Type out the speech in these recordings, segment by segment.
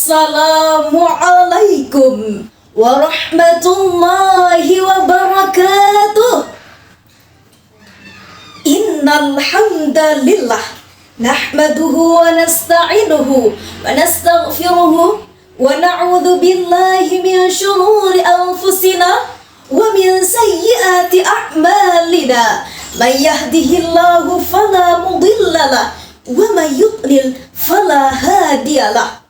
Assalamualaikum warahmatullahi wabarakatuh. Innal hamdalillah nahmaduhu wa nasta'inuhu wa nastaghfiruhu wa na'udzu billahi min shururi anfusina wa min sayyiati a'malina. May yahdihillahu fala mudhillalah wa may yudlil fala hadiyalah.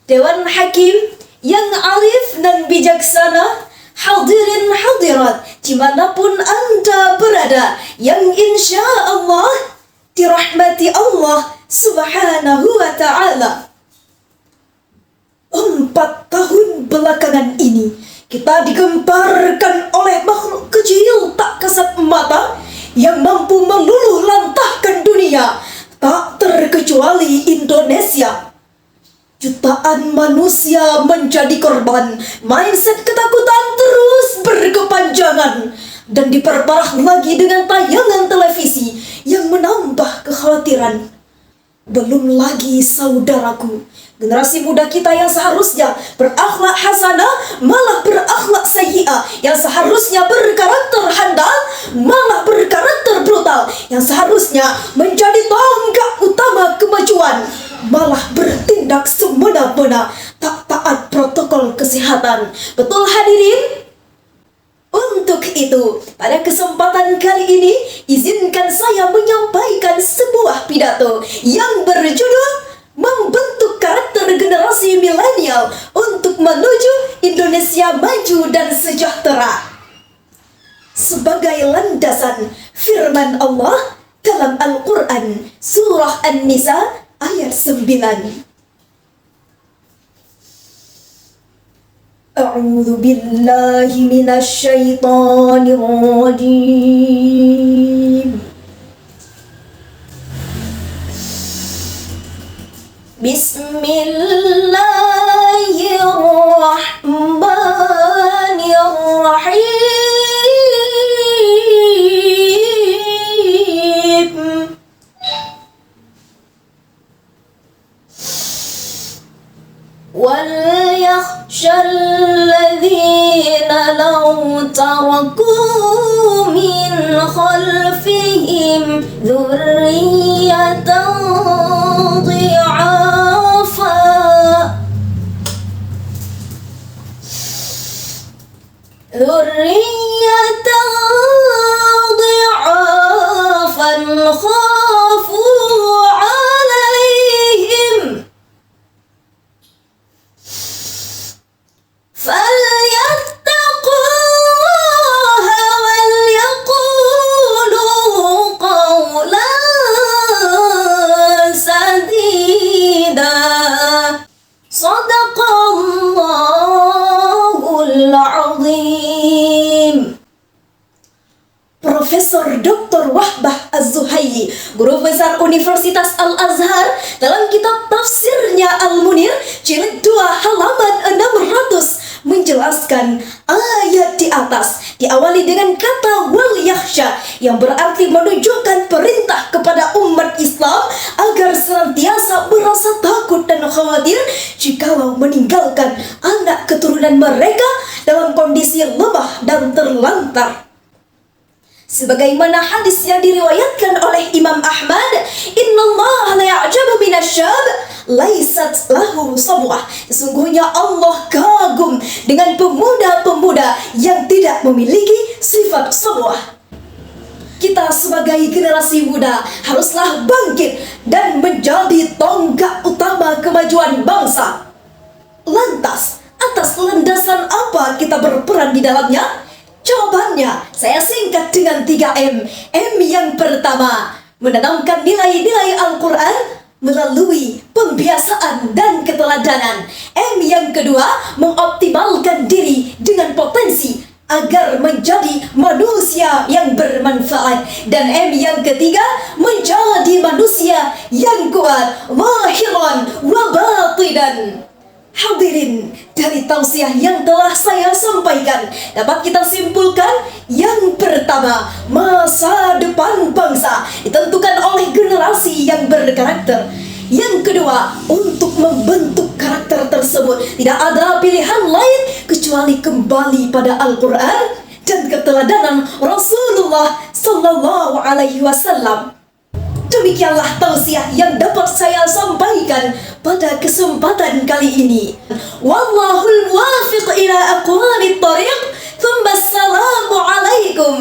Dewan Hakim yang arif dan bijaksana, hadirin hadirat dimanapun Anda berada, yang insya Allah dirahmati Allah subhanahu wa ta'ala. 4 tahun belakangan ini kita digemparkan oleh makhluk kecil tak kasat mata yang mampu meluluh lantahkan dunia, tak terkecuali Indonesia. Jutaan manusia menjadi korban. Mindset ketakutan terus berkepanjangan dan diperparah lagi dengan tayangan televisi yang menambah kekhawatiran. Belum lagi saudaraku, generasi muda kita yang seharusnya berakhlak hasanah malah berakhlak sayyi'ah, yang seharusnya berkarakter handal malah berkarakter brutal, yang seharusnya menjadi tonggak utama kemajuan malah bertindak semena-mena, tak taat protokol kesehatan. Betul hadirin? Untuk itu, pada kesempatan kali ini, izinkan saya menyampaikan sebuah pidato yang berjudul Membentuk Karakter Generasi Milenial untuk Menuju Indonesia Maju dan Sejahtera. Sebagai landasan firman Allah dalam Al-Quran, Surah An-Nisa ayat 9. A'udzu billahi minasy syaithanir rajim. Bismillahirrahmanirrahim. وَلْيَخْشَى الَّذِينَ لَوْ تَرَكُوا مِنْ خَلْفِهِمْ ذُرِّيَّةً ضِعَافًا خَافُوا عَلَيْهِمْ فَلْيَتَّقُوا اللَّهَ وَلْيَقُولُوا قَوْلًا سَدِيدًا. صدق الله العظيم. Profesor Dr. Wahbah Az-Zuhaili, Guru Besar Universitas Al-Azhar, dalam kitab tafsirnya Al-Munir, jilid 2 halaman 600 menjelaskan ayat di atas diawali dengan kata wal yakhsha, yang berarti menunjukkan perintah kepada umat Islam agar senantiasa merasa takut dan khawatir jikalau meninggalkan anak keturunan mereka dalam kondisi lemah dan terlantar. Sebagaimana hadis yang diriwayatkan oleh Imam Ahmad, innallaha la ya'jabu minasyab laisat lahu sabwah. Sesungguhnya Allah kagum dengan pemuda-pemuda yang tidak memiliki sifat sabwah. Kita sebagai generasi muda haruslah bangkit dan menjadi tonggak utama kemajuan bangsa. Lantas, atas landasan apa kita berperan di dalamnya? Jawabannya saya singkat dengan 3M. M yang pertama, menanamkan nilai-nilai Al-Quran melalui pembiasaan dan keteladanan. M yang kedua, mengoptimalkan diri dengan potensi agar menjadi manusia yang bermanfaat. Dan M yang ketiga, menjadi manusia yang kuat, zahiran wa batinan. Hadirin, dari tausiah yang telah saya sampaikan dapat kita simpulkan, yang pertama, masa depan bangsa ditentukan oleh generasi yang berkarakter. Yang kedua, untuk membentuk karakter tersebut tidak ada pilihan lain kecuali kembali pada Al-Quran dan keteladanan Rasulullah Sallallahu Alaihi Wasallam. Demikianlah tausiah yang dapat saya sampaikan pada kesempatan kali ini. Wallahul muwafiq ila aqwamit thariq. Assalamu alaikum